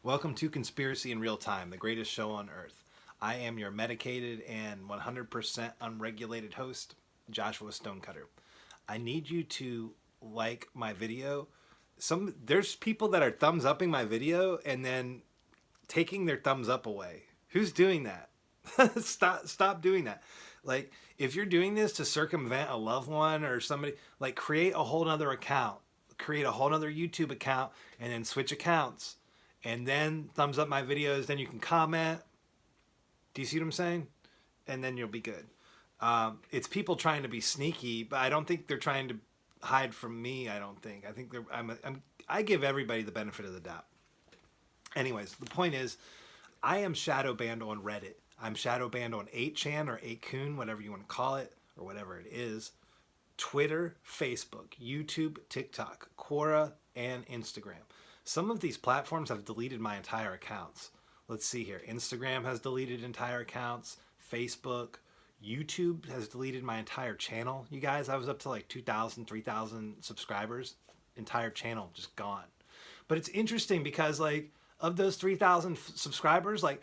Welcome to Conspiracy in Real Time, the greatest show on earth. I am your medicated and 100% unregulated host, Joshua Stonecutter. I need you to like my video. There's people that are thumbs upping my video and then taking their thumbs up away. Who's doing that? Stop doing that. Like, if you're doing this to circumvent a loved one or somebody, like, create a whole nother account, create a whole nother YouTube account, and then switch accounts, and then thumbs up my videos. Then you can comment. Do you see what I'm saying? And then you'll be good. It's people trying to be sneaky, but I don't think they're trying to hide from me. I don't think. I think I give everybody the benefit of the doubt. Anyways, the point is, I am shadow banned on Reddit. I'm shadow banned on 8chan or 8kun, whatever you want to call it, or whatever it is. Twitter, Facebook, YouTube, TikTok, Quora, and Instagram. Some of these platforms have deleted my entire accounts. Let's see here. Instagram has deleted entire accounts. Facebook, YouTube has deleted my entire channel. You guys, I was up to like 2,000, 3,000 subscribers. Entire channel just gone. But it's interesting because, like, of those 3,000 subscribers, like,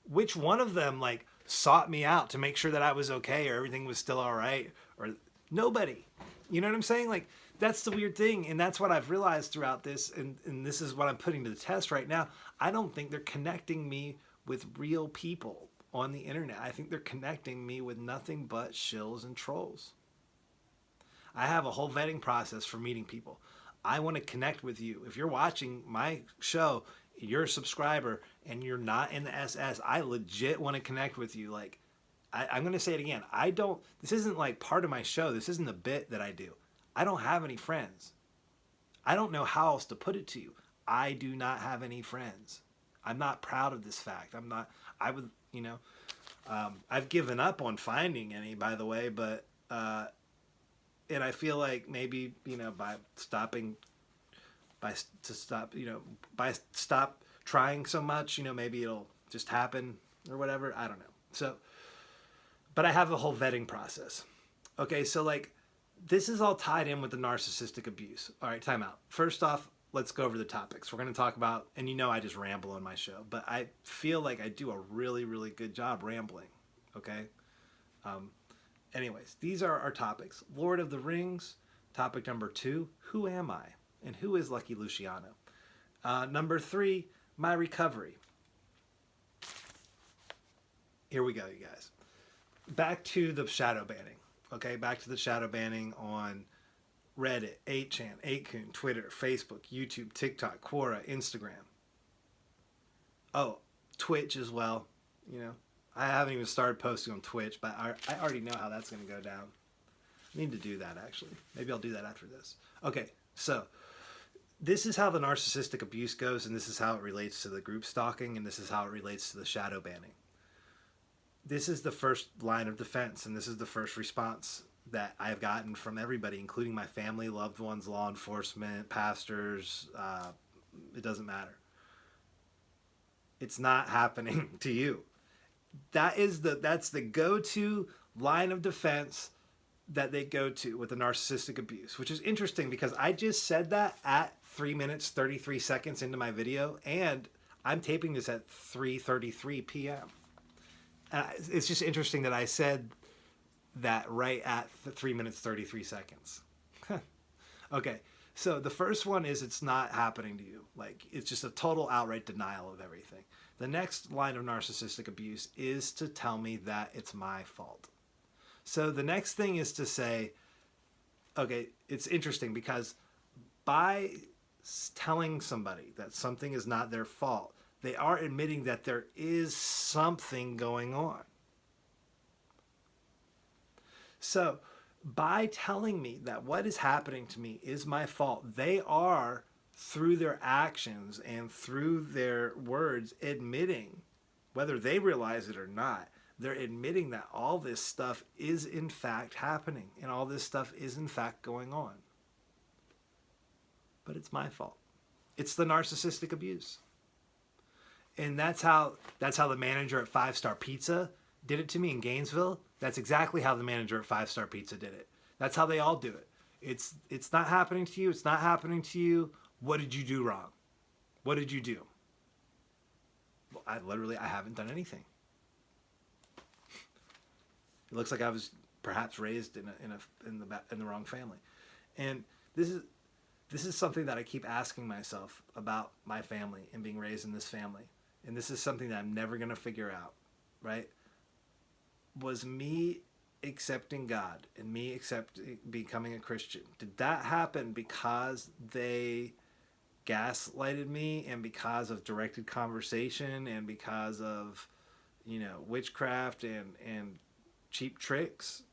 which one of them, like, sought me out to make sure that I was okay or everything was still all right? Or nobody. You know what I'm saying? Like, that's the weird thing. And that's what I've realized throughout this. And this is what I'm putting to the test right now. I don't think they're connecting me with real people on the internet. I think they're connecting me with nothing but shills and trolls. I have a whole vetting process for meeting people. I want to connect with you. If you're watching my show, you're a subscriber, and you're not in the SS, I legit want to connect with you. Like, I'm going to say it again. This isn't like part of my show. This isn't a bit that I do. I don't have any friends. I don't know how else to put it to you. I do not have any friends. I'm not proud of this fact. I've given up on finding any, by the way, but, and I feel like maybe, by stop trying so much, maybe it'll just happen or whatever. I don't know. So, but I have a whole vetting process. Okay. So, like, this is all tied in with the narcissistic abuse. All right, time out. First off, let's go over the topics. We're going to talk about, and I just ramble on my show, but I feel like I do a really, really good job rambling. Okay. Anyways, these are our topics. Lord of the Rings, topic number 2, who am I? And who is Lucky Luciano? Number 3, my recovery. Here we go, you guys. Back to the shadow banning. Okay, back to the shadow banning on Reddit, 8chan, 8kun, Twitter, Facebook, YouTube, TikTok, Quora, Instagram. Oh, Twitch as well. I haven't even started posting on Twitch, but I already know how that's going to go down. I need to do that, actually. Maybe I'll do that after this. Okay, so this is how the narcissistic abuse goes, and this is how it relates to the group stalking, and this is how it relates to the shadow banning. This is the first line of defense, and this is the first response that I've gotten from everybody, including my family, loved ones, law enforcement, pastors. It doesn't matter. It's not happening to you. That's the go-to line of defense that they go to with the narcissistic abuse, which is interesting because I just said that at 3 minutes, 33 seconds into my video, and I'm taping this at 3:33 p.m. It's just interesting that I said that right at 3 minutes, 33 seconds. Okay, so the first one is it's not happening to you. Like, it's just a total outright denial of everything. The next line of narcissistic abuse is to tell me that it's my fault. So the next thing is to say, okay, it's interesting because by telling somebody that something is not their fault, they are admitting that there is something going on. So by telling me that what is happening to me is my fault, they are, through their actions and through their words, admitting, whether they realize it or not, they're admitting that all this stuff is in fact happening and all this stuff is in fact going on. But it's my fault. It's the narcissistic abuse. And that's how the manager at 5-Star Pizza did it to me in Gainesville. That's exactly how the manager at 5-Star Pizza did it. That's how they all do it. It's not happening to you. It's not happening to you. What did you do wrong? What did you do? I haven't done anything. It looks like I was perhaps raised in the wrong family. And this is something that I keep asking myself about my family and being raised in this family. And this is something that I'm never going to figure out, right? Was me accepting God and me becoming a Christian, did that happen because they gaslighted me and because of directed conversation and because of, witchcraft and cheap tricks?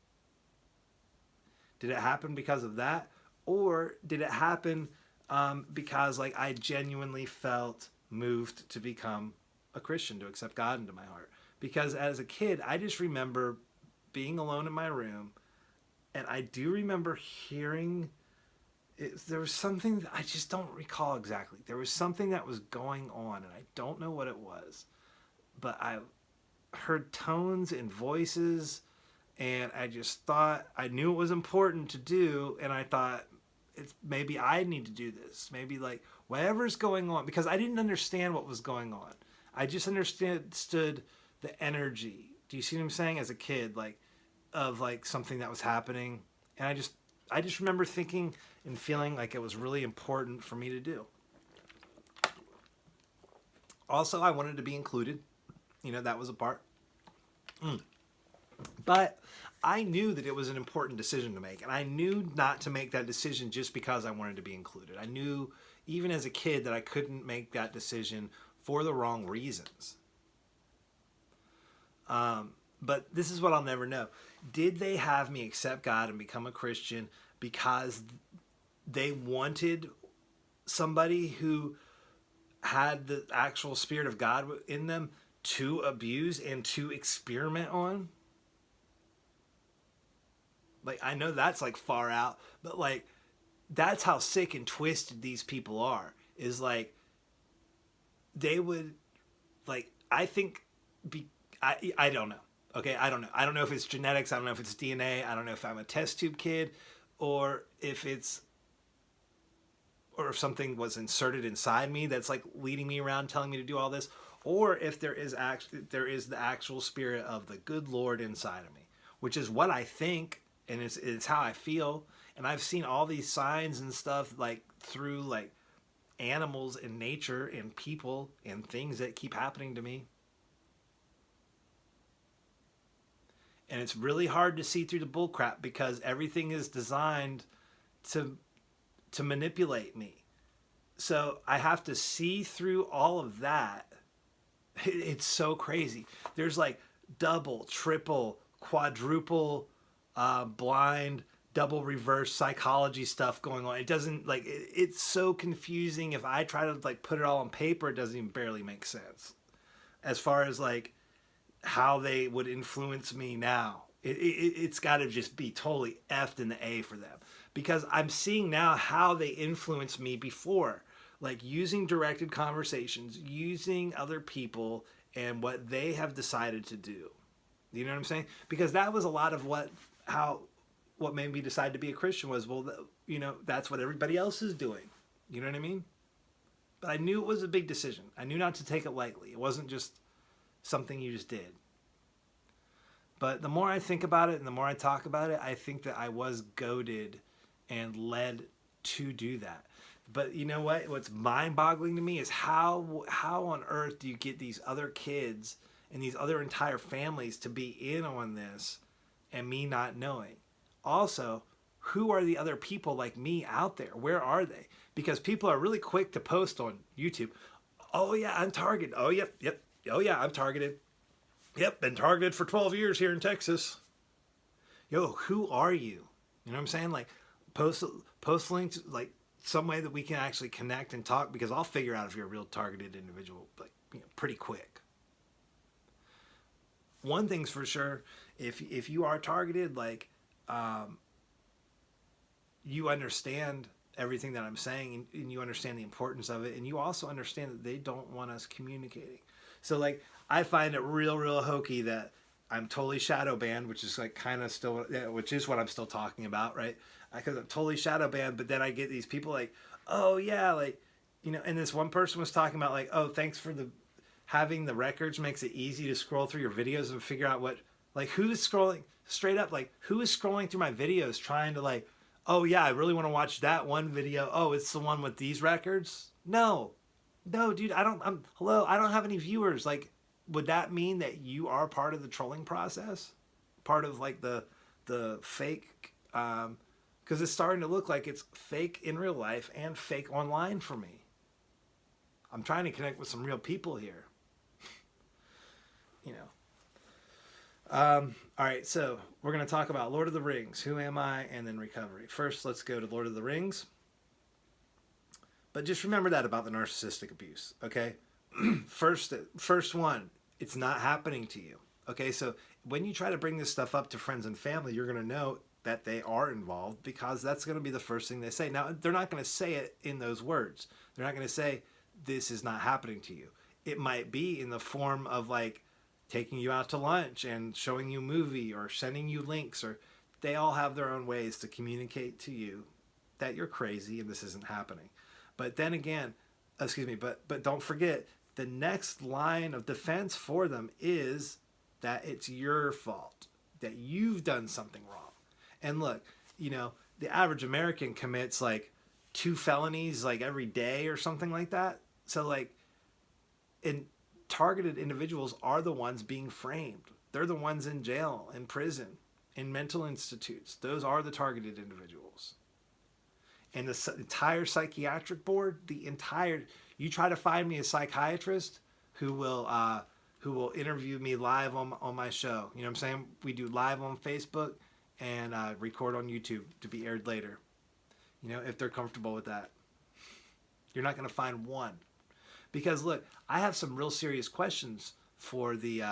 Did it happen because of that? Or did it happen because like I genuinely felt moved to become a Christian, to accept God into my heart? Because as a kid, I just remember being alone in my room, and I do remember hearing there was something that I just don't recall exactly. There was something that was going on, and I don't know what it was, but I heard tones and voices, and I just thought I knew it was important to do, and I thought maybe I need to do this. Maybe like whatever's going on, because I didn't understand what was going on. I just understood the energy. Do you see what I'm saying? As a kid, like of like something that was happening, and I just remember thinking and feeling like it was really important for me to do. Also, I wanted to be included. That was a part. But I knew that it was an important decision to make, and I knew not to make that decision just because I wanted to be included. I knew even as a kid that I couldn't make that decision for the wrong reasons. But this is what I'll never know. Did they have me accept God and become a Christian because they wanted somebody who had the actual Spirit of God in them to abuse and to experiment on? Like, I know that's like far out, but like, that's how sick and twisted these people are. Is like, they would, like, I think, I don't know. Okay, I don't know. I don't know if it's genetics. I don't know if it's DNA. I don't know if I'm a test tube kid, or if something was inserted inside me that's like leading me around, telling me to do all this, or if there is the actual Spirit of the good Lord inside of me, which is what I think, and it's how I feel. And I've seen all these signs and stuff like through like animals and nature and people and things that keep happening to me. And it's really hard to see through the bullcrap because everything is designed to manipulate me. So I have to see through all of that. It's so crazy. There's like double, triple, quadruple, blind, double reverse psychology stuff going on. It doesn't like, it's so confusing. If I try to like put it all on paper, it doesn't even barely make sense. As far as like how they would influence me now, it's got to just be totally effed in the A for them, because I'm seeing now how they influenced me before, like using directed conversations, using other people and what they have decided to do. You know what I'm saying? Because that was a lot of what made me decide to be a Christian was, well, that's what everybody else is doing. You know what I mean? But I knew it was a big decision. I knew not to take it lightly. It wasn't just something you just did. But the more I think about it and the more I talk about it, I think that I was goaded and led to do that. But you know what? What's mind-boggling to me is how on earth do you get these other kids and these other entire families to be in on this and me not knowing? Also, who are the other people like me out there? Where are they? Because people are really quick to post on YouTube. Oh yeah, I'm targeted. Oh yep. Oh yeah, I'm targeted. Yep, been targeted for 12 years here in Texas. Yo, who are you? You know what I'm saying? Like, post links, like some way that we can actually connect and talk, because I'll figure out if you're a real targeted individual, like, pretty quick. One thing's for sure, if you are targeted, like, you understand everything that I'm saying, and you understand the importance of it, and you also understand that they don't want us communicating. So like, I find it real hokey that I'm totally shadow banned, which is like kind of still, which is what I'm still talking about, right? Because I'm totally shadow banned, but then I get these people like, oh yeah, like, and this one person was talking about like, oh, thanks for having the records makes it easy to scroll through your videos and figure out what, like, who is scrolling straight up, like, who is scrolling through my videos trying to, like, oh yeah, I really want to watch that one video. Oh, it's the one with these records. No, dude, hello, I don't have any viewers. Like, would that mean that you are part of the trolling process? Part of, like, the fake, because it's starting to look like it's fake in real life and fake online for me. I'm trying to connect with some real people here. You know. All right, so we're going to talk about Lord of the Rings, Who Am I, and then recovery. First, let's go to Lord of the Rings. But just remember that about the narcissistic abuse, okay? First one, it's not happening to you, okay? So when you try to bring this stuff up to friends and family, you're going to know that they are involved, because that's going to be the first thing they say. Now, they're not going to say it in those words. They're not going to say, this is not happening to you. It might be in the form of, like, taking you out to lunch and showing you a movie or sending you links, or they all have their own ways to communicate to you that you're crazy and this isn't happening. But then again, but don't forget, the next line of defense for them is that it's your fault, that you've done something wrong. And look, the average American commits like 2 felonies like every day or something like that. So, like, targeted individuals are the ones being framed. They're the ones in jail, in prison, in mental institutes. Those are the targeted individuals. And the entire psychiatric board, you try to find me a psychiatrist who will interview me live on my show. You know what I'm saying? We do live on Facebook and record on YouTube to be aired later. If they're comfortable with that. You're not going to find one. Because look, I have some real serious questions for the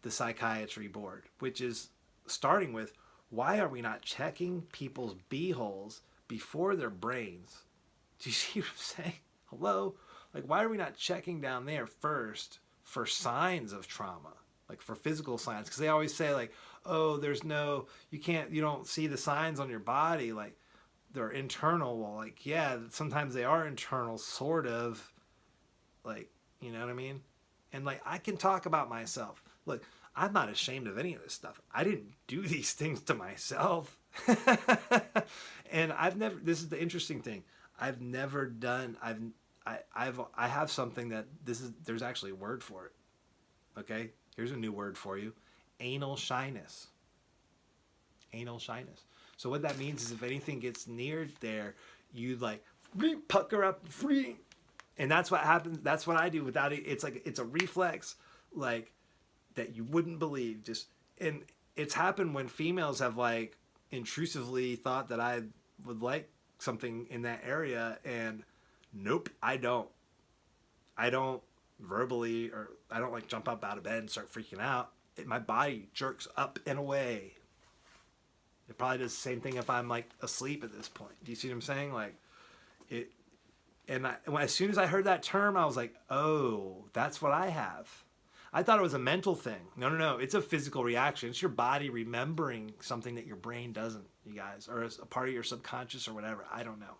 psychiatry board, which is starting with, why are we not checking people's beeholes before their brains? Do you see what I'm saying? Hello? Like, why are we not checking down there first for signs of trauma? Like, for physical signs? Because they always say, like, oh, you don't see the signs on your body. Like, they're internal. Well, like, yeah, sometimes they are internal, sort of. Like, you know what I mean? And, like, I can talk about myself. Look, I'm not ashamed of any of this stuff. I didn't do these things to myself. And this is the interesting thing. I have something that there's actually a word for it. Okay? Here's a new word for you. Anal shyness. Anal shyness. So what that means is if anything gets near there, you, like, pucker up, and that's what happens. That's what I do without it. It's like, it's a reflex, like, that you wouldn't believe. And it's happened when females have, like, intrusively thought that I would like something in that area, and nope, I don't verbally, or I don't, like, jump up out of bed and start freaking out. My body jerks up and away. It probably does the same thing if I'm, like, asleep at this point. Do you see what I'm saying? Like, it. And as soon as I heard that term, I was like, oh, that's what I have. I thought it was a mental thing. No. It's a physical reaction. It's your body remembering something that your brain doesn't, you guys. Or it's a part of your subconscious or whatever. I don't know.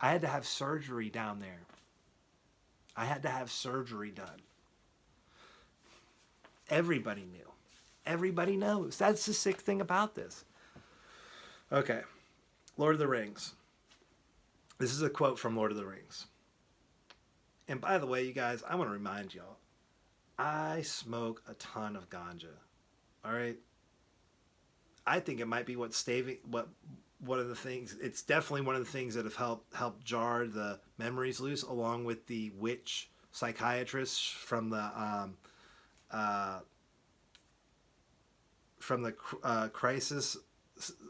I had to have surgery down there. I had to have surgery done. Everybody knew. Everybody knows. That's the sick thing about this. Okay. Lord of the Rings. This is a quote from Lord of the Rings. And by the way, you guys, I want to remind y'all, I smoke a ton of ganja. All right? I think it might be one of the things, it's definitely one of the things that have helped jar the memories loose, along with the witch psychiatrists from the crisis.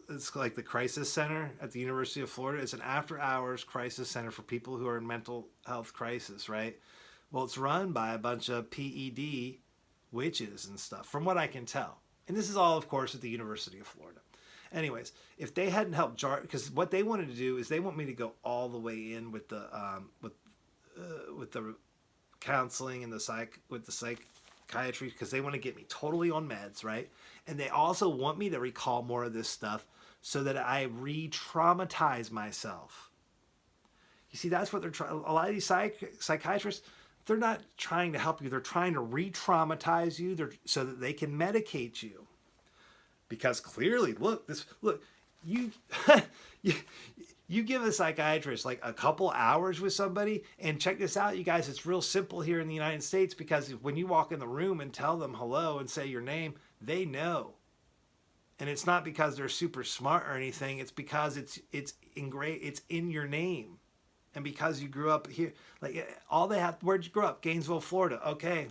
It's like the crisis center at the University of Florida. It's an after-hours crisis center for people who are in mental health crisis, right? Well, it's run by a bunch of PED witches and stuff, from what I can tell. And this is all, of course, at the University of Florida. Anyways, if they hadn't helped jar, because what they wanted to do is they want me to go all the way in with the counseling and the psychiatry, because they want to get me totally on meds, right? And they also want me to recall more of this stuff so that I re-traumatize myself. You see, that's what they're trying. A lot of these psychiatrists, they're not trying to help you. They're trying to re-traumatize you so that they can medicate you. Because clearly, look, you, you, you give a psychiatrist like a couple hours with somebody, and check this out, you guys, it's real simple here in the United States, because when you walk in the room and tell them hello and say your name, they know. And it's not because they're super smart or anything. It's because it's in your name. And because you grew up here, like all they have, where'd you grow up? Gainesville, Florida. Okay.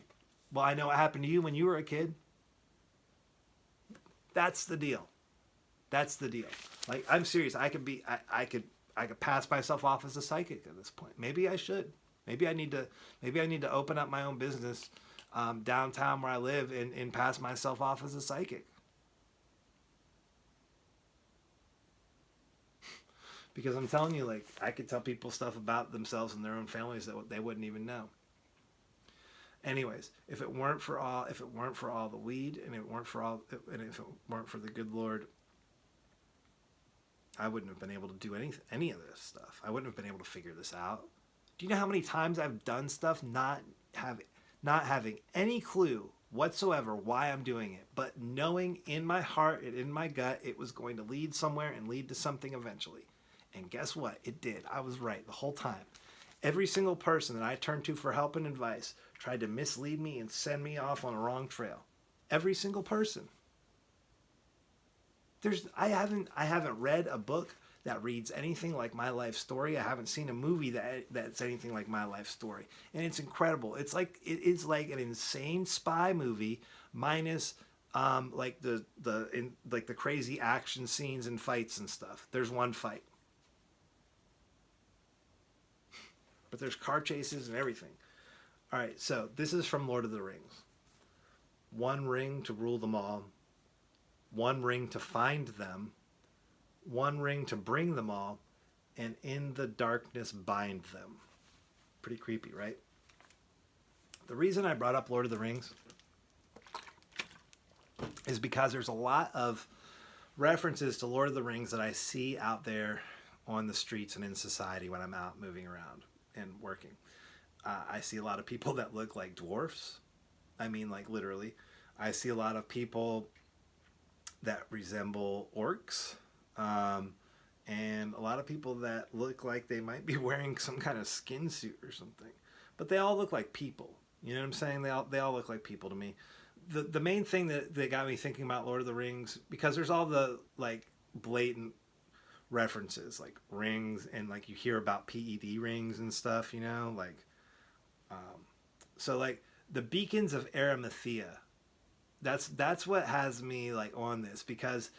Well, I know what happened to you when you were a kid. That's the deal. That's the deal. Like, I'm serious. I could pass myself off as a psychic at this point. Maybe I should. Maybe I need to open up my own business downtown where I live and pass myself off as a psychic. Because I'm telling you, like, I could tell people stuff about themselves and their own families that they wouldn't even know. Anyways, if it weren't for all the weed, and if it weren't for the good Lord, I wouldn't have been able to do any of this stuff. I wouldn't have been able to figure this out. Do you know how many times I've done stuff not having any clue whatsoever why I'm doing it, but knowing in my heart and in my gut it was going to lead somewhere and lead to something eventually. And guess what? It did. I was right the whole time. Every single person that I turned to for help and advice tried to mislead me and send me off on a wrong trail. Every single person. I haven't read a book that reads anything like my life story. I haven't seen a movie that's anything like my life story. And it's incredible. It's like an insane spy movie minus like the crazy action scenes and fights and stuff. There's one fight. But there's car chases and everything. All right, so this is from Lord of the Rings. One ring to rule them all. One ring to find them. One ring to bring them all. And in the darkness bind them. Pretty creepy, right? The reason I brought up Lord of the Rings is because there's a lot of references to Lord of the Rings that I see out there on the streets and in society when I'm out moving around and working. I see a lot of people that look like dwarfs. I mean, like literally. I see a lot of people that resemble orcs. And a lot of people that look like they might be wearing some kind of skin suit or something. But they all look like people. You know what I'm saying? They all look like people to me. The main thing that got me thinking about Lord of the Rings, because there's all the like blatant references like rings, and like you hear about PED rings and stuff, you know, like so like the beacons of Arimathea, that's what has me like on this, because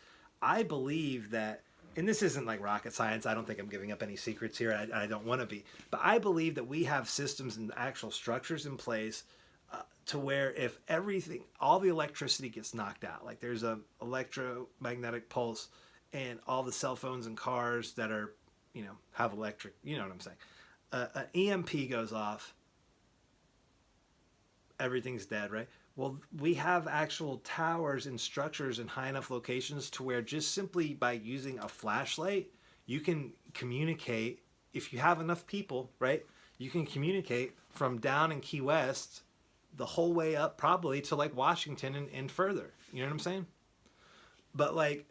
I believe that, and this isn't like rocket science, I don't think I'm giving up any secrets here, I don't want to be, but I believe that we have systems and actual structures in place to where if everything, all the electricity gets knocked out, like there's a electromagnetic pulse, and all the cell phones and cars that are, you know, have electric, you know what I'm saying, an EMP goes off, everything's dead, right? Well, we have actual towers and structures in high enough locations to where just simply by using a flashlight, you can communicate. If you have enough people, right, you can communicate from down in Key West the whole way up probably to like Washington and further. You know what I'm saying? But like,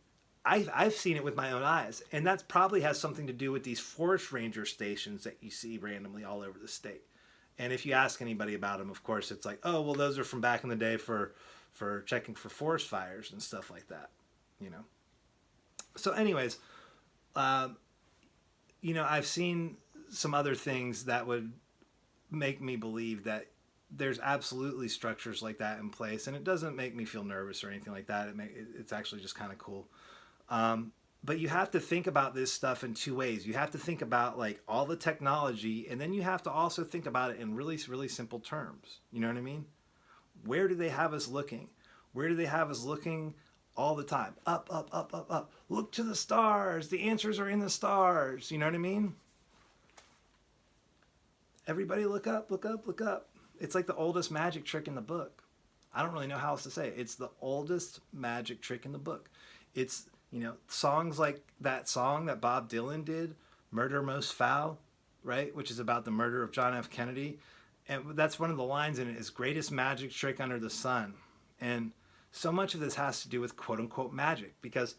I've seen it with my own eyes, and that probably has something to do with these forest ranger stations that you see randomly all over the state. And if you ask anybody about them, of course, it's like, oh, well, those are from back in the day for checking for forest fires and stuff like that, you know. So anyways, you know, I've seen some other things that would make me believe that there's absolutely structures like that in place, and it doesn't make me feel nervous or anything like that. It's actually just kind of cool. But you have to think about this stuff in two ways. You have to think about like all the technology, and then you have to also think about it in really, really simple terms. You know what I mean? Where do they have us looking? Where do they have us looking all the time? Up, up, up, up, up. Look to the stars. The answers are in the stars. You know what I mean? Everybody look up, look up, look up. It's like the oldest magic trick in the book. I don't really know how else to say it. It's the oldest magic trick in the book. It's, you know, songs like that song that Bob Dylan did, Murder Most Foul, right? Which is about the murder of John F. Kennedy. And that's one of the lines in it is greatest magic trick under the sun. And so much of this has to do with quote unquote magic because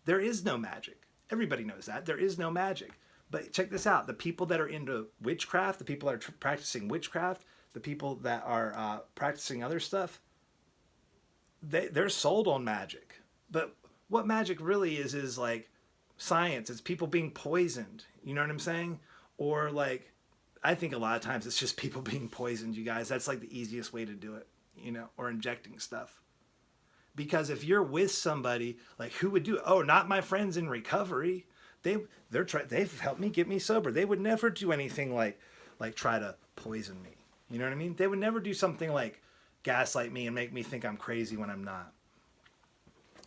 there is no magic. Everybody knows that. There is no magic. But check this out. The people that are into witchcraft, the people that are practicing witchcraft, the people that are practicing other stuff, they're sold on magic. But what magic really is like science. It's people being poisoned. You know what I'm saying? Or like, I think a lot of times it's just people being poisoned, you guys. That's like the easiest way to do it, you know, or injecting stuff. Because if you're with somebody, like who would do it? Oh, not my friends in recovery. They've helped me get me sober. They would never do anything like try to poison me. You know what I mean? They would never do something like gaslight me and make me think I'm crazy when I'm not.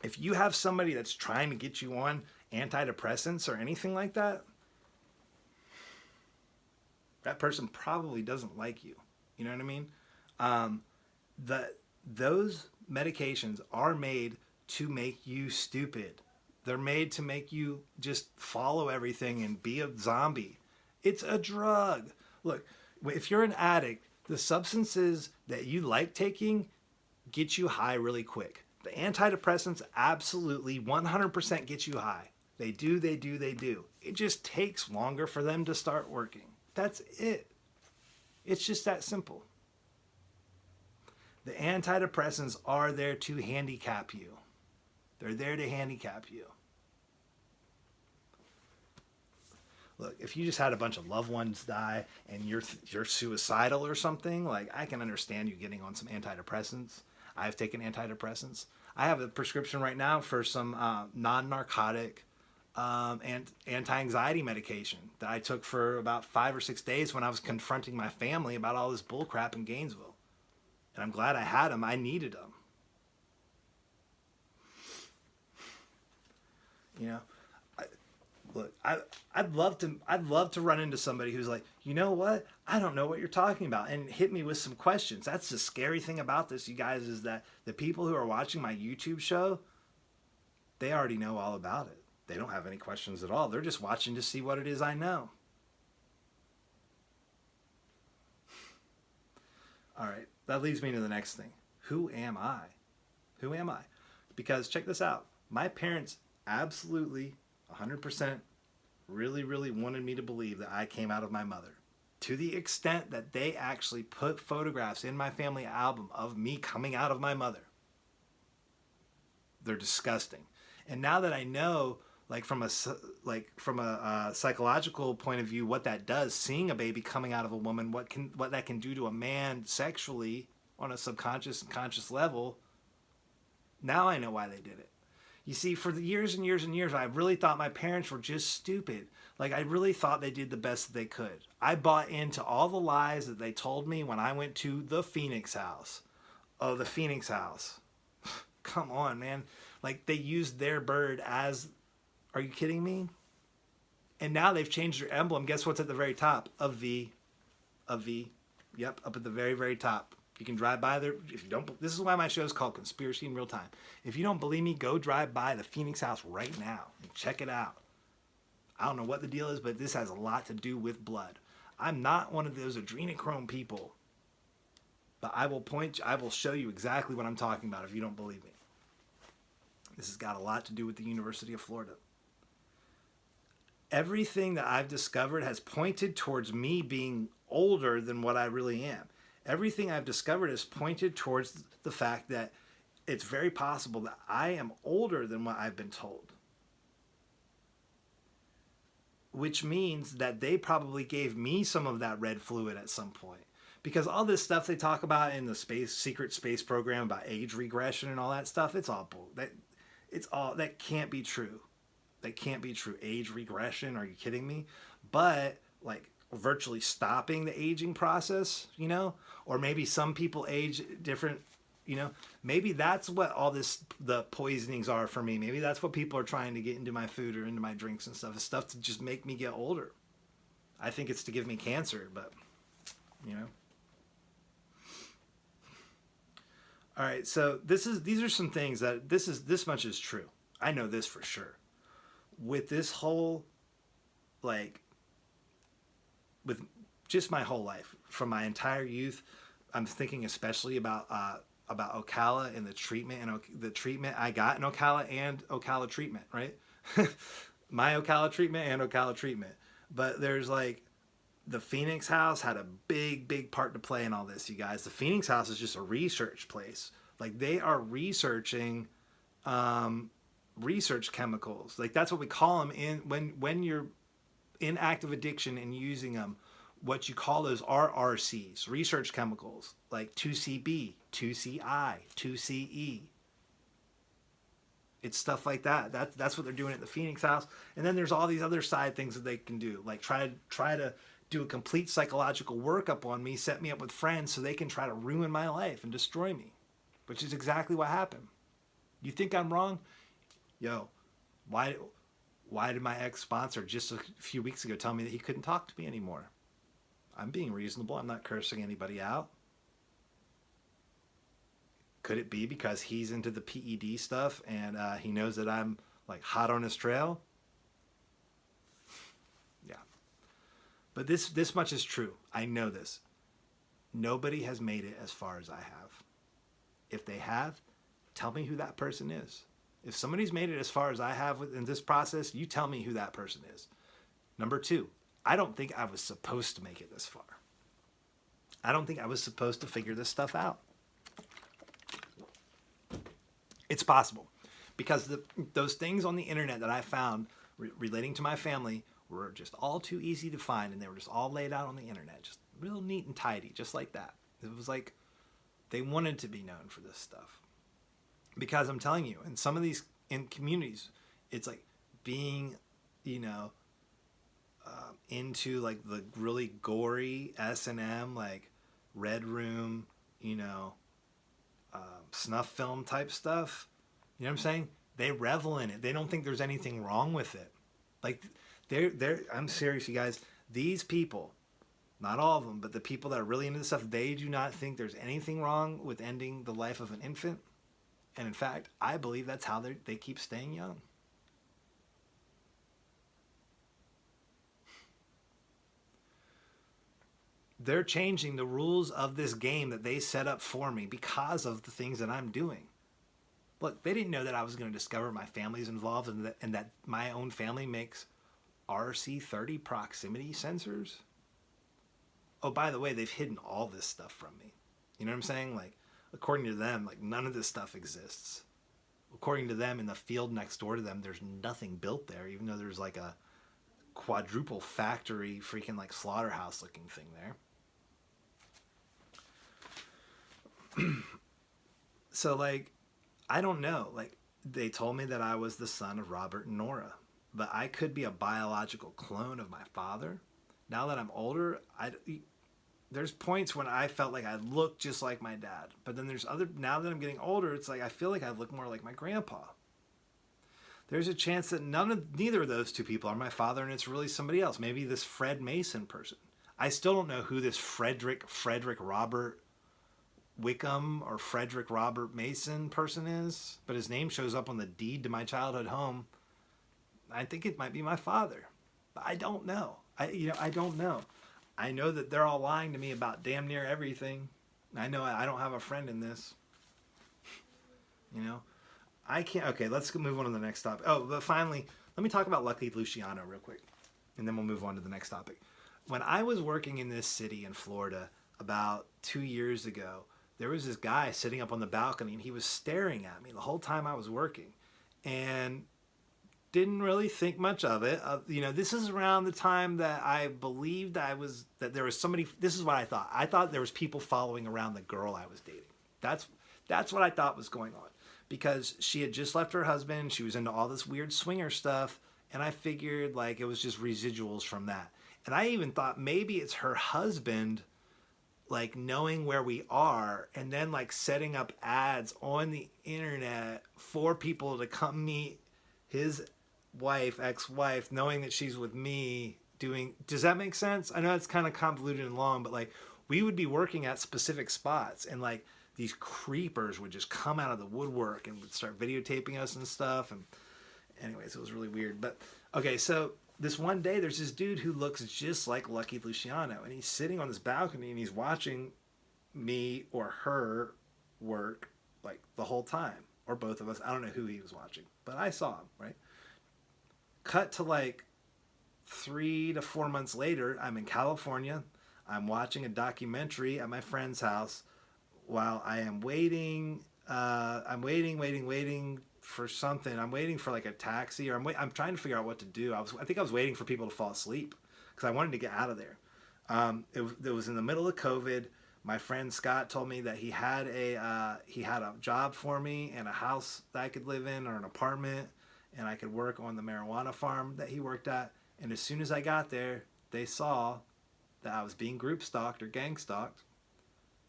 If you have somebody that's trying to get you on antidepressants or anything like that, that person probably doesn't like you. You know what I mean? Those medications are made to make you stupid. They're made to make you just follow everything and be a zombie. It's a drug. Look, if you're an addict, the substances that you like taking get you high really quick. The antidepressants absolutely 100% get you high. They do. It just takes longer for them to start working. That's it. It's just that simple. The antidepressants are there to handicap you. They're there to handicap you. Look, if you just had a bunch of loved ones die and you're suicidal or something, like I can understand you getting on some antidepressants. I've taken antidepressants. I have a prescription right now for some non-narcotic and anti-anxiety medication that I took for about 5 or 6 days when I was confronting my family about all this bullcrap in Gainesville. And I'm glad I had them. I needed them. You know, I'd love to run into somebody who's like, you know what? I don't know what you're talking about, and hit me with some questions. That's the scary thing about this, you guys, is that the people who are watching my YouTube show, they already know all about it. They don't have any questions at all. They're just watching to see what it is I know. All right, that leads me to the next thing. Who am I? Who am I? Because check this out. My parents absolutely 100% really wanted me to believe that I came out of my mother. To the extent that they actually put photographs in my family album of me coming out of my mother. They're disgusting. And now that I know, from a psychological point of view, what that does, seeing a baby coming out of a woman, what that can do to a man sexually on a subconscious and conscious level, now I know why they did it. You see, for the years and years and years, I really thought my parents were just stupid. I really thought they did the best that they could. I bought into all the lies that they told me when I went to the Phoenix house. Oh, the Phoenix house. Come on, man. They used their bird as... Are you kidding me? And now they've changed their emblem. Guess what's at the very top? A V. A V. Yep, up at the very, very top. You can drive by there. If you don't, this is why my show is called Conspiracy in Real Time. If you don't believe me, go drive by the Phoenix house right now and check it out. I don't know what the deal is, but this has a lot to do with blood. I'm not one of those adrenochrome people, but I will show you exactly what I'm talking about if you don't believe me. This has got a lot to do with the University of Florida. Everything that I've discovered has pointed towards me being older than what I really am. Everything I've discovered has pointed towards the fact that it's very possible that I am older than what I've been told. Which means that they probably gave me some of that red fluid at some point. Because all this stuff they talk about in the secret space program about age regression and all that stuff, it's all bull. That can't be true. That can't be true. Age regression, are you kidding me? But virtually stopping the aging process, or maybe some people age different, maybe that's what all the poisonings are for me. Maybe that's what people are trying to get into my food or into my drinks and stuff. It's stuff to just make me get older. I think it's to give me cancer, but all right, so these are some things that this much is true. I know this for sure. With this whole with just my whole life, from my entire youth. I'm thinking especially about Ocala and the treatment I got in Ocala and Ocala treatment, right? My Ocala treatment and Ocala treatment. But there's like the Phoenix House had a big part to play in all this, you guys. The Phoenix House is just a research place. Like they are researching research chemicals. Like that's what we call them in when you're in active addiction and using them. What you call those are RCs, research chemicals, like 2CB, 2CI, 2CE. It's stuff like that. That's what they're doing at the Phoenix House. And then there's all these other side things that they can do, like try to do a complete psychological workup on me, set me up with friends so they can try to ruin my life and destroy me, which is exactly what happened. You think I'm wrong? Yo, why did my ex-sponsor just a few weeks ago tell me that he couldn't talk to me anymore? I'm being reasonable. I'm not cursing anybody out. Could it be because he's into the PED stuff and he knows that I'm like hot on his trail? Yeah. But this much is true. I know this. Nobody has made it as far as I have. If they have, tell me who that person is. If somebody's made it as far as I have in this process, you tell me who that person is. Number 2, I don't think I was supposed to make it this far. I don't think I was supposed to figure this stuff out. It's possible because those things on the internet that I found relating to my family were just all too easy to find, and they were just all laid out on the internet, just real neat and tidy, just like that. It was like they wanted to be known for this stuff. Because I'm telling you, in some of these in communities, it's like being, into like the really gory S&M, like Red Room, snuff film type stuff. You know what I'm saying? They revel in it. They don't think there's anything wrong with it. Like I'm serious, you guys. These people, not all of them, but the people that are really into this stuff, they do not think there's anything wrong with ending the life of an infant. And in fact, I believe that's how they keep staying young. They're changing the rules of this game that they set up for me because of the things that I'm doing. Look, they didn't know that I was going to discover my family's involved and that my own family makes RC30 proximity sensors. Oh, by the way, they've hidden all this stuff from me. You know what I'm saying? Like, according to them, like none of this stuff exists. According to them, in the field next door to them, there's nothing built there, even though there's like a quadruple factory freaking like slaughterhouse looking thing there. So like, I don't know. Like they told me that I was the son of Robert and Nora, but I could be a biological clone of my father. Now that I'm older, there's points when I felt like I looked just like my dad. But then now that I'm getting older, it's like I feel like I look more like my grandpa. There's a chance that neither of those two people are my father and it's really somebody else. Maybe this Fred Mason person. I still don't know who this Frederick Robert Wickham or Frederick Robert Mason person is, but his name shows up on the deed to my childhood home. I think it might be my father. But I don't know. I don't know. I know that they're all lying to me about damn near everything. I know I don't have a friend in this. I can't. Okay, let's move on to the next topic. Oh, but finally, let me talk about Lucky Luciano real quick, and then we'll move on to the next topic. When I was working in this city in Florida about 2 years ago, there was this guy sitting up on the balcony, and he was staring at me the whole time I was working, and didn't really think much of it. This is around the time that I believed that there was somebody. This is what I thought. I thought there was people following around the girl I was dating. That's what I thought was going on, because she had just left her husband. She was into all this weird swinger stuff, and I figured like it was just residuals from that. And I even thought maybe it's her husband, like knowing where we are and then like setting up ads on the internet for people to come meet his ex-wife, knowing that she's with me does that make sense? I know it's kind of convoluted and long, but like we would be working at specific spots and like these creepers would just come out of the woodwork and would start videotaping us and stuff. And anyways, it was really weird. But okay, so this one day, there's this dude who looks just like Lucky Luciano, and he's sitting on this balcony and he's watching me or her work like the whole time, or both of us. I don't know who he was watching, but I saw him, right? Cut to like 3 to 4 months later, I'm in California. I'm watching a documentary at my friend's house while I am waiting. I'm waiting for something. I'm waiting for like a taxi, or I'm trying to figure out what to do. I think I was waiting for people to fall asleep because I wanted to get out of there. It was in the middle of COVID. My friend Scott told me that he had a job for me and a house that I could live in, or an apartment, and I could work on the marijuana farm that he worked at. And as soon as I got there, they saw that I was being group stalked or gang stalked,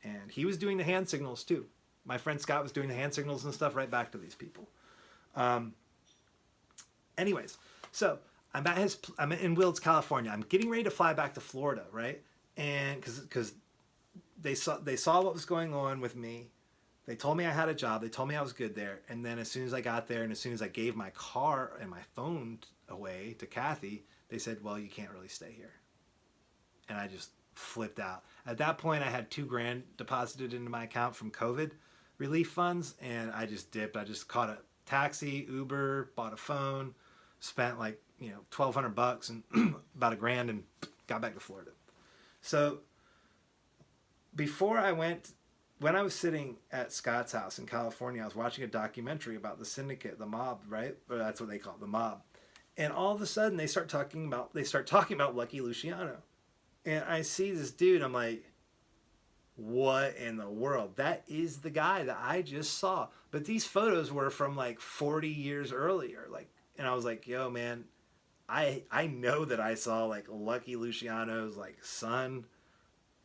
and he was doing the hand signals too. My friend Scott was doing the hand signals and stuff right back to these people. Anyways, so I'm in Wills, California. I'm getting ready to fly back to Florida, right? And because they saw what was going on with me. They told me I had a job. They told me I was good there. And then as soon as I got there, and as soon as I gave my car and my phone away to Kathy, they said, well, you can't really stay here. And I just flipped out. At that point, I had $2,000 deposited into my account from COVID relief funds, and I just dipped. I just caught a taxi, Uber, bought a phone, spent like, $1,200 and about $1,000, and got back to Florida. So when I was sitting at Scott's house in California, I was watching a documentary about the syndicate, the mob, right? Or that's what they call it, the mob. And all of a sudden they start talking about Lucky Luciano. And I see this dude, I'm like, what in the world? That is the guy that I just saw. But these photos were from like 40 years earlier. And I was like, yo, man, I know that I saw like Lucky Luciano's like son.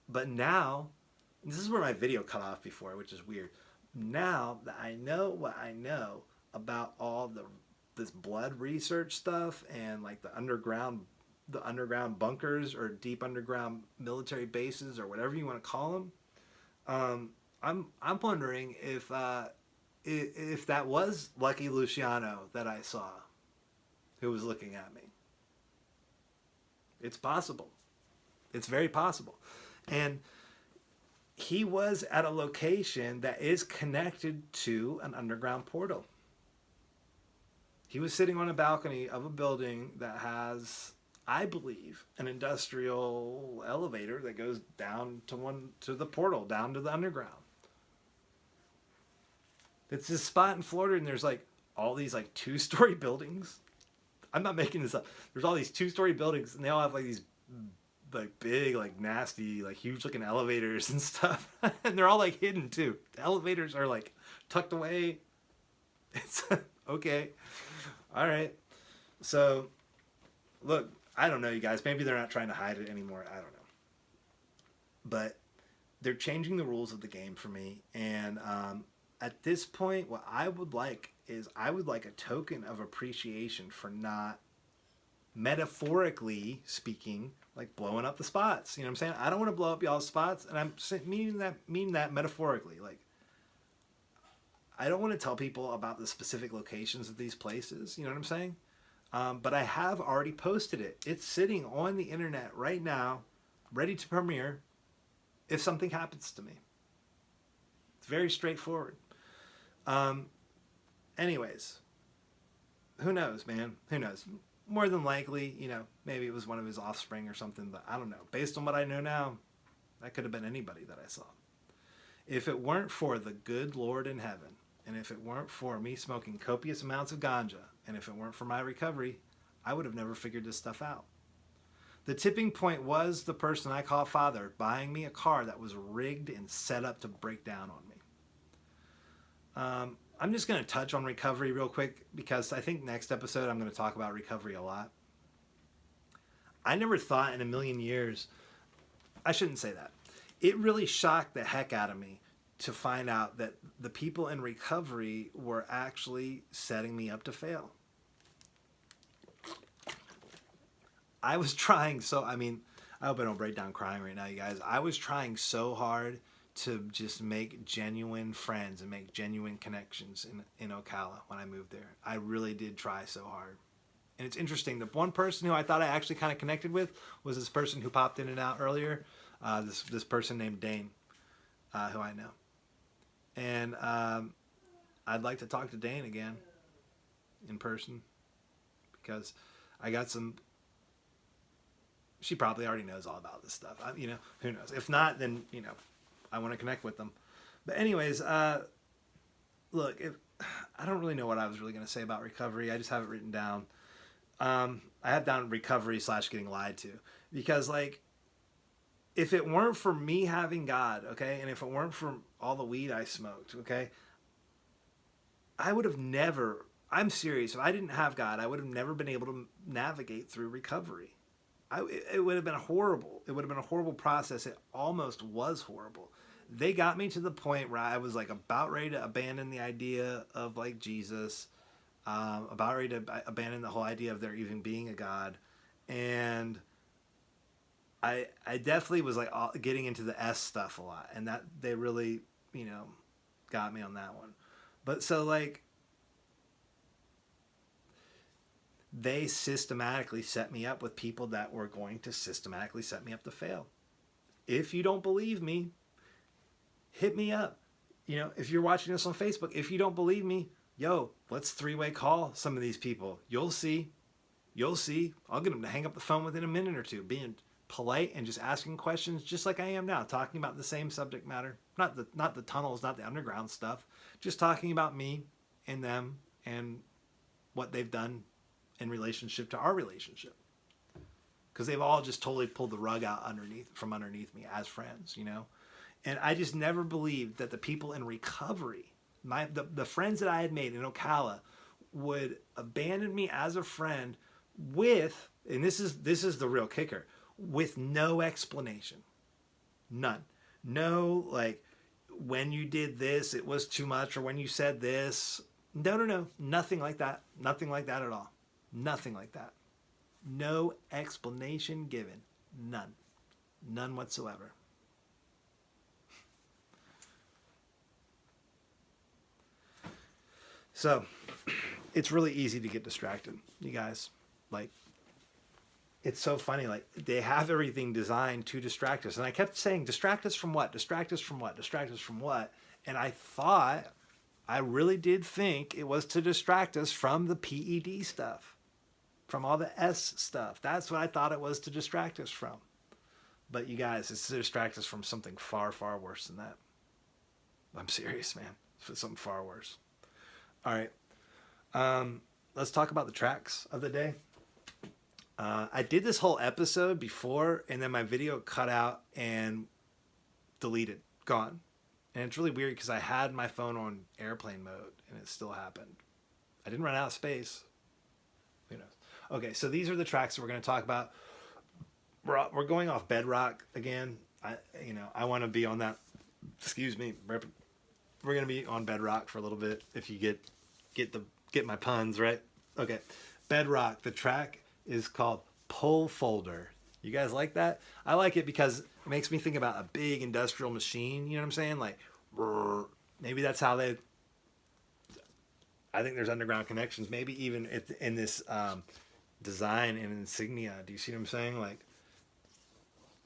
But now, this is where my video cut off before, which is weird. Now that I know what I know about all this blood research stuff and like the underground bunkers or deep underground military bases or whatever you want to call them, I'm wondering if that was Lucky Luciano that I saw, who was looking at me. It's possible. It's very possible. And he was at a location that is connected to an underground portal. He was sitting on a balcony of a building that has, I believe, an industrial elevator that goes down to the portal, down to the underground. It's this spot in Florida, and there's like all these like 2-story buildings. I'm not making this up. There's all these 2-story buildings, and they all have like these like big, like nasty, like huge looking elevators and stuff. And they're all like hidden too. The elevators are like tucked away. It's okay. All right. So look, I don't know, you guys. Maybe they're not trying to hide it anymore. I don't know. But they're changing the rules of the game for me. And at this point, what I would like is a token of appreciation for not, metaphorically speaking, like blowing up the spots. You know what I'm saying? I don't want to blow up y'all's spots, and I'm meaning that metaphorically. Like, I don't want to tell people about the specific locations of these places. You know what I'm saying? But I have already posted it. It's sitting on the internet right now, ready to premiere if something happens to me. It's very straightforward. Anyways, who knows, man? Who knows? More than likely, maybe it was one of his offspring or something, but I don't know. Based on what I know now, that could have been anybody that I saw. If it weren't for the good Lord in heaven, and if it weren't for me smoking copious amounts of ganja, and if it weren't for my recovery, I would have never figured this stuff out. The tipping point was the person I call father buying me a car that was rigged and set up to break down on me. I'm just going to touch on recovery real quick because I think next episode I'm going to talk about recovery a lot. I never thought in a million years, I shouldn't say that. It really shocked the heck out of me to find out that the people in recovery were actually setting me up to fail. I was trying I hope I don't break down crying right now, you guys. I was trying so hard to just make genuine friends and make genuine connections in Ocala when I moved there. I really did try so hard. And it's interesting. The one person who I thought I actually kind of connected with was this person who popped in and out earlier. This person named Dane, who I know. And I'd like to talk to Dane again in person because I got some. She probably already knows all about this stuff. Who knows? If not, then I want to connect with them. But anyways, look, I don't really know what I was really going to say about recovery. I just have it written down. I have down recovery / getting lied to, because like, if it weren't for me having God, okay, and if it weren't for all the weed I smoked, okay, I would have never, I'm serious, if I didn't have God, I would have never been able to navigate through recovery. It would have been horrible. It would have been a horrible process. It almost was horrible. They got me to the point where I was like about ready to abandon the idea of like Jesus, about ready to abandon the whole idea of there even being a God. And I definitely was like getting into the S stuff a lot, and that they really, got me on that one. But so like, they systematically set me up with people that were going to systematically set me up to fail. If you don't believe me, hit me up. If you're watching this on Facebook, if you don't believe me, let's 3-way call some of these people. You'll see. I'll get them to hang up the phone within a minute or two, being polite and just asking questions just like I am now, talking about the same subject matter. Not the tunnels, not the underground stuff. Just talking about me and them and what they've done in relationship to our relationship. Because they've all just totally pulled the rug out from underneath me as friends, And I just never believed that the people in recovery, the friends that I had made in Ocala, would abandon me as a friend with, and this is the real kicker, with no explanation. None. No, like, when you did this, it was too much, or when you said this. No. Nothing like that. Nothing like that at all. Nothing like that. No explanation given. None. None whatsoever. So, it's really easy to get distracted, you guys. Like, it's so funny. Like, they have everything designed to distract us. And I kept saying, distract us from what? Distract us from what? Distract us from what? And I really did think it was to distract us from the PED stuff, from all the S stuff. That's what I thought it was to distract us from. But you guys, it's to distract us from something far, far worse than that. I'm serious, man. It's something far worse. All right. Let's talk about the tracks of the day. I did this whole episode before, and then my video cut out and deleted, gone. And it's really weird because I had my phone on airplane mode, and it still happened. I didn't run out of space. Who knows? Okay, so these are the tracks that we're going to talk about. We're going off Bedrock again. I want to be on that. Excuse me. We're going to be on Bedrock for a little bit. If you get my puns right. Okay, Bedrock. The track is called Pull Folder. You guys like that? I like it because it makes me think about a big industrial machine. You know what I'm saying? Like, maybe that's how I think there's underground connections. Maybe even in this design and insignia. Do you see what I'm saying? Like,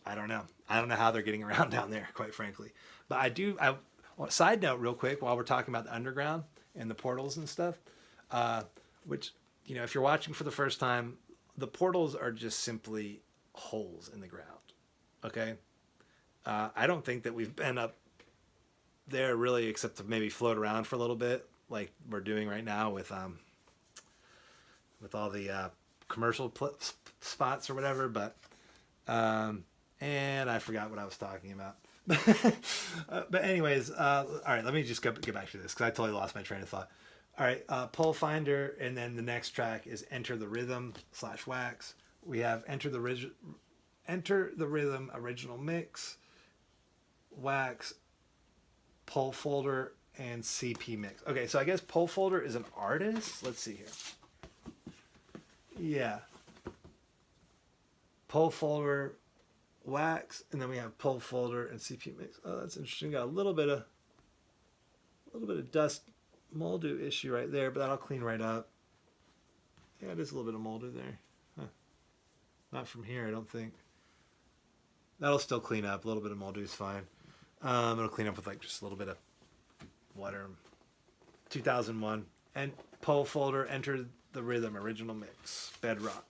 I don't know. I don't know how they're getting around down there, quite frankly. But I do. Side note, real quick, while we're talking about the underground and the portals and stuff, which, if you're watching for the first time, the portals are just simply holes in the ground. Okay? I don't think that we've been up there really, except to maybe float around for a little bit, like we're doing right now with all the commercial spots or whatever. But and I forgot what I was talking about. But anyways, all right, let me just get back to this because I totally lost my train of thought. All right, Pull Finder, and then the next track is Enter the Rhythm / Wax. We have Enter the Rhythm original mix, Wax, Pull Folder, and CP mix. Okay, so I guess Pull Folder is an artist. Let's see here. Yeah. Pull Folder, Wax, and then we have Pull Folder and CP mix. Oh, that's interesting. Got a little bit of dust mildew issue right there, but that'll clean right up. Yeah, it is a little bit of molder there. Huh. Not from here, I don't think. That'll still clean up. A little bit of molder is fine. It'll clean up with like just a little bit of water. 2001. And Poll folder, Enter the Rhythm, original mix, Bedrock.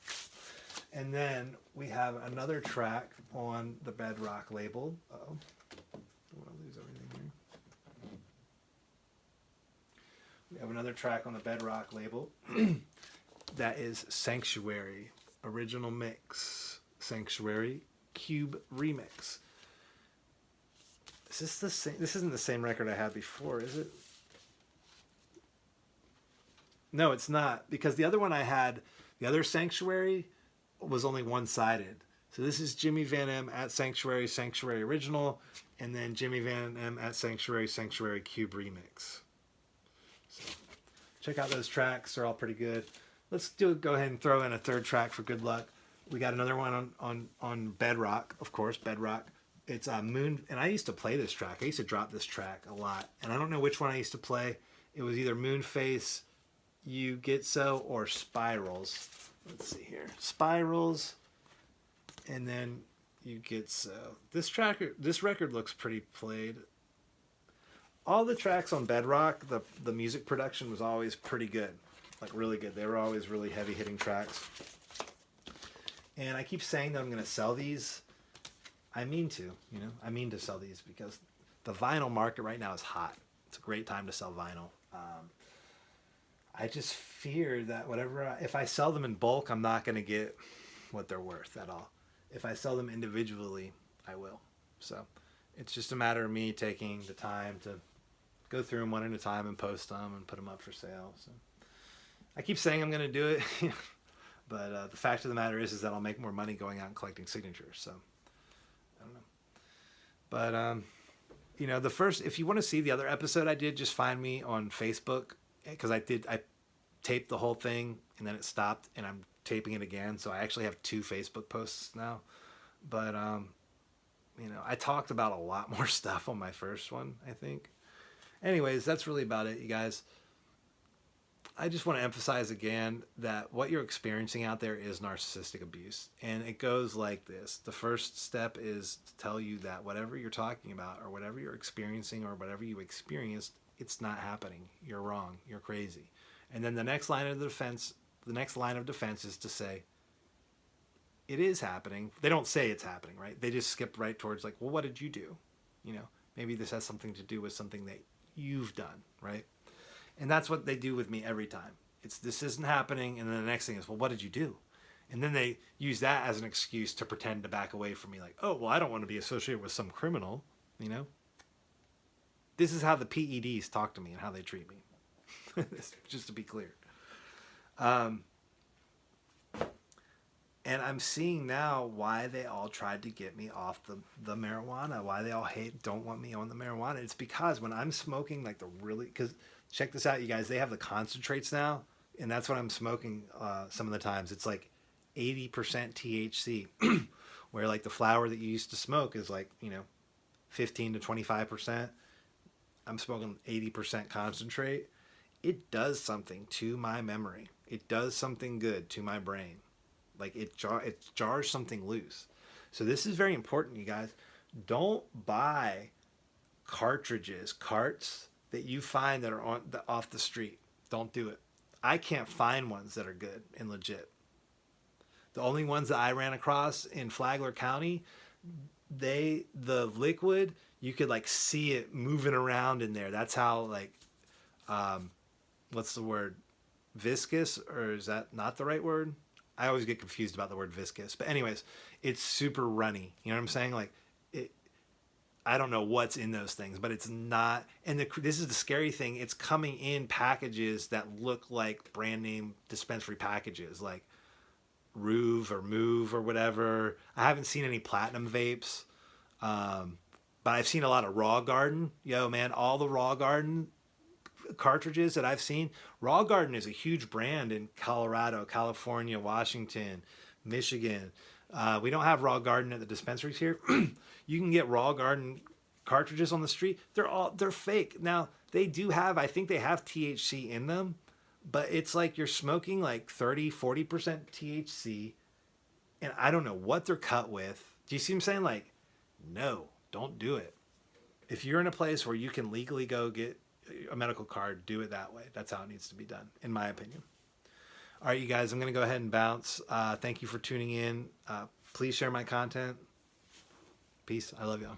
And then we have another track on the Bedrock label. Uh-oh. Don't want to lose everything here. We have another track on the Bedrock label. That is Sanctuary, original mix. Sanctuary, Cube remix. Is this the same? This isn't the same record I had before, is it? No, it's not, because the other one I had, the other Sanctuary, was only one-sided. So this is Jimmy Van M at Sanctuary, Sanctuary original, and then Jimmy Van M at Sanctuary, Sanctuary Cube remix. So check out those tracks; they're all pretty good. Let's go ahead and throw in a third track for good luck. We got another one on Bedrock, of course, Bedrock. It's Moon, and I used to play this track. I used to drop this track a lot, and I don't know which one I used to play. It was either Moonface, You Get So, or Spirals. Let's see here. Spirals, and then You Get So. This record looks pretty played. All the tracks on Bedrock, the music production was always pretty good. Like really good. They were always really heavy hitting tracks. And I keep saying that I'm going to sell these. I mean to, I mean to sell these because the vinyl market right now is hot. It's a great time to sell vinyl. I just fear that if I sell them in bulk, I'm not going to get what they're worth at all. If I sell them individually, I will. So it's just a matter of me taking the time to go through them one at a time and post them and put them up for sale. So I keep saying I'm going to do it, but the fact of the matter is that I'll make more money going out and collecting signatures. So I don't know. But if you want to see the other episode I did, just find me on Facebook. Because I taped the whole thing and then it stopped and I'm taping it again. So I actually have 2 Facebook posts now. But, I talked about a lot more stuff on my first one, I think. Anyways, that's really about it, you guys. I just want to emphasize again that what you're experiencing out there is narcissistic abuse. And it goes like this. The first step is to tell you that whatever you're talking about or whatever you're experiencing or whatever you experienced, it's not happening. You're wrong. You're crazy. And then the next line of defense is to say, it is happening. They don't say it's happening, right? They just skip right towards like, well, what did you do? Maybe this has something to do with something that you've done, right? And that's what they do with me every time. This isn't happening. And then the next thing is, well, what did you do? And then they use that as an excuse to pretend to back away from me. Like, oh, well, I don't want to be associated with some criminal, This is how the PEDs talk to me and how they treat me. Just to be clear. And I'm seeing now why they all tried to get me off the marijuana, why they all don't want me on the marijuana. It's because when I'm smoking because check this out, you guys, they have the concentrates now, and that's what I'm smoking some of the times. It's like 80% THC, where like the flower that you used to smoke is like, 15 to 25%. I'm smoking 80% concentrate. It does something to my memory. It does something good to my brain. Like it jars something loose. So this is very important, you guys. Don't buy carts that you find that are off the street. Don't do it. I can't find ones that are good and legit. The only ones that I ran across in Flagler County, the liquid, you could like see it moving around in there. That's how like, what's the word? Viscous, or is that not the right word? I always get confused about the word viscous. But anyways, it's super runny. You know what I'm saying? Like I don't know what's in those things, but it's not. And this is the scary thing. It's coming in packages that look like brand name dispensary packages, like Ruve or Move or whatever. I haven't seen any platinum vapes, but I've seen a lot of Raw Garden. Yo, man, all the Raw Garden cartridges that I've seen. Raw Garden is a huge brand in Colorado, California, Washington, Michigan. We don't have Raw Garden at the dispensaries here. You can get Raw Garden cartridges on the street. They're fake. Now, they do have, I think they have THC in them, but it's like you're smoking like 30-40% THC, and I don't know what they're cut with. Do you see what I'm saying? Like, no, don't do it. If you're in a place where you can legally go get a medical card, do it that way. That's how it needs to be done, in my opinion. All right, you guys, I'm going to go ahead and bounce. Thank you for tuning in. Please share my content. Peace. I love y'all.